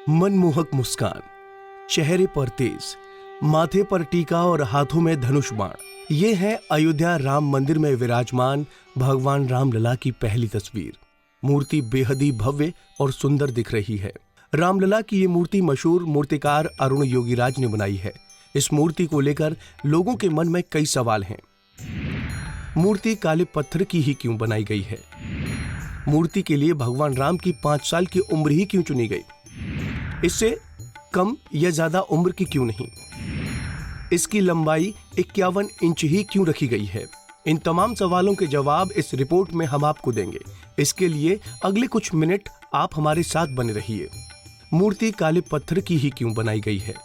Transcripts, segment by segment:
मनमोहक मुस्कान, चेहरे पर तेज, माथे पर टीका और हाथों में धनुष बाण। ये है अयोध्या राम मंदिर में विराजमान भगवान रामलला की पहली तस्वीर। मूर्ति बेहद ही भव्य और सुंदर दिख रही है। रामलला की ये मूर्ति मशहूर मूर्तिकार अरुण योगीराज ने बनाई है। इस मूर्ति को लेकर लोगों के मन में कई सवाल हैं। मूर्ति काले पत्थर की ही क्यों बनाई गई है? मूर्ति के लिए भगवान राम की 5 साल की उम्र ही क्यों चुनी गई? इससे कम या ज्यादा उम्र की क्यों नहीं? इसकी लंबाई 51 इंच ही क्यों रखी गई है? इन तमाम सवालों के जवाब इस रिपोर्ट में हम आपको देंगे। इसके लिए अगले कुछ मिनट आप हमारे साथ बने रहिए। मूर्ति काले पत्थर की ही क्यों बनाई गई है?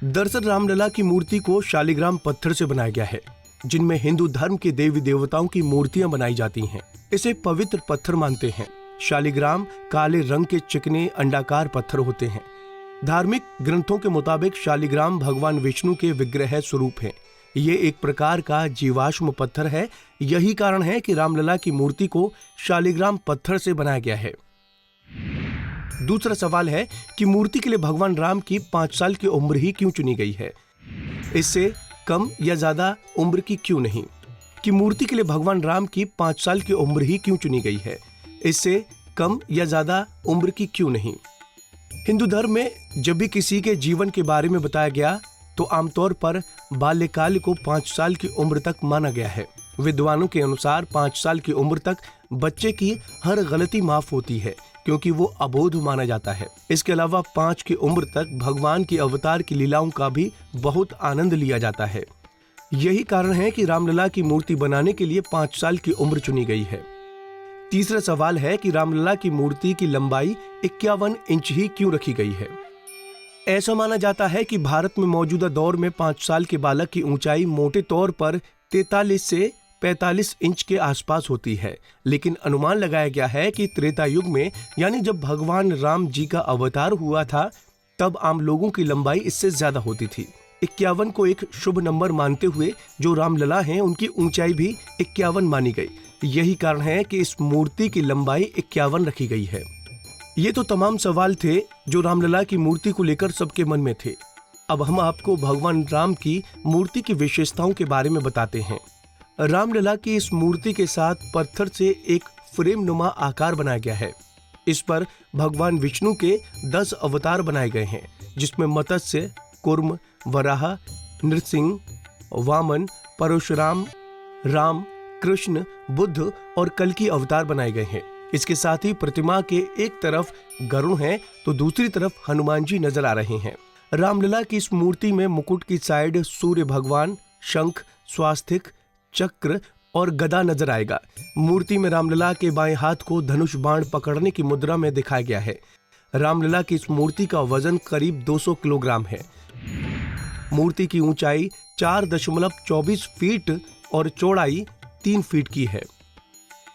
दरअसल रामलला की मूर्ति को शालिग्राम पत्थर से बनाया गया है, जिनमें हिंदू धर्म के देवी देवताओं की मूर्तियां बनाई जाती हैं। इसे पवित्र पत्थर मानते हैं। शालिग्राम काले रंग के चिकने अंडाकार पत्थर होते हैं। धार्मिक ग्रंथों के मुताबिक शालिग्राम भगवान विष्णु के विग्रह स्वरूप हैं। ये एक प्रकार का जीवाश्म पत्थर है। यही कारण है कि रामलला की मूर्ति को शालिग्राम पत्थर से बनाया गया है। दूसरा सवाल है कि मूर्ति के लिए भगवान राम की 5 साल की उम्र ही क्यों चुनी गई है? इससे कम या ज्यादा उम्र की क्यों नहीं? कि मूर्ति के लिए भगवान राम की 5 साल की उम्र ही क्यों चुनी गई है? इससे कम या ज्यादा उम्र की क्यों नहीं? हिंदू धर्म में जब भी किसी के जीवन के बारे में बताया गया तो आमतौर पर बाल्यकाल को 5 साल की उम्र तक माना गया है। विद्वानों के अनुसार 5 साल की उम्र तक बच्चे की हर गलती माफ होती है, क्योंकि वो अबोध माना जाता है। इसके अलावा 5 की उम्र तक भगवान की अवतार की लीलाओं का भी बहुत आनंद लिया जाता है। यही कारण है कि रामलला की मूर्ति बनाने के लिए 5 साल की उम्र चुनी गई है। तीसरा सवाल है कि रामलला की मूर्ति की लंबाई 51 इंच ही क्यों रखी गई है? ऐसा माना जाता है कि भारत में मौजूदा दौर में 5 साल के बालक की ऊंचाई मोटे तौर पर 43 से 45 इंच के आसपास होती है, लेकिन अनुमान लगाया गया है कि त्रेता युग में, यानी जब भगवान राम जी का अवतार हुआ था, तब आम लोगों की लंबाई इससे ज्यादा होती थी। 51 को एक शुभ नंबर मानते हुए जो रामलला हैं, उनकी ऊंचाई भी 51 मानी गई। यही कारण है कि इस मूर्ति की लंबाई 51 रखी गई है। ये तो तमाम सवाल थे जो रामलला की मूर्ति को लेकर सबके मन में थे। अब हम आपको भगवान राम की मूर्ति की विशेषताओं के बारे में बताते हैं। रामलला की इस मूर्ति के साथ पत्थर से एक फ्रेम नुमा आकार बनाया गया है। इस पर भगवान विष्णु के 10 अवतार बनाए गए हैं, जिसमें मत्स्य, कूर्म, वराह, नृसिंह, वामन, परशुराम, राम, कृष्ण, बुद्ध और कल्कि अवतार बनाए गए हैं। इसके साथ ही प्रतिमा के एक तरफ गरुड़ हैं तो दूसरी तरफ हनुमान जी नजर आ रहे हैं। रामलला की इस मूर्ति में मुकुट की साइड सूर्य भगवान, शंख, स्वास्तिक, चक्र और गदा नजर आएगा। मूर्ति में रामलला के बाएं हाथ को धनुष बाण पकड़ने की मुद्रा में दिखाया गया है। रामलला की इस मूर्ति का वजन करीब 200 किलोग्राम है। मूर्ति की ऊंचाई 4.24 फीट और चौड़ाई 3 फीट की है।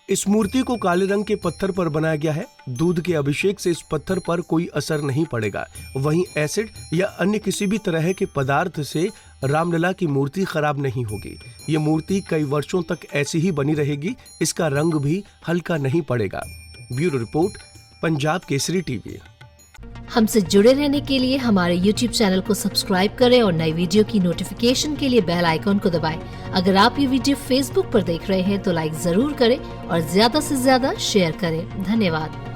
इस मूर्ति को काले रंग के पत्थर पर बनाया गया है। दूध के अभिषेक से इस पत्थर पर कोई असर नहीं पड़ेगा। वहीं एसिड या अन्य किसी भी तरह के पदार्थ से रामलला की मूर्ति खराब नहीं होगी। ये मूर्ति कई वर्षों तक ऐसी ही बनी रहेगी। इसका रंग भी हल्का नहीं पड़ेगा। Bureau report, Punjab Kesari TV. हमसे जुड़े रहने के लिए हमारे YouTube चैनल को सब्सक्राइब करें और नई वीडियो की नोटिफिकेशन के लिए बेल आइकॉन को दबाएं। अगर आप ये वीडियो Facebook पर देख रहे हैं तो लाइक जरूर करें और ज्यादा से ज्यादा शेयर करें। धन्यवाद।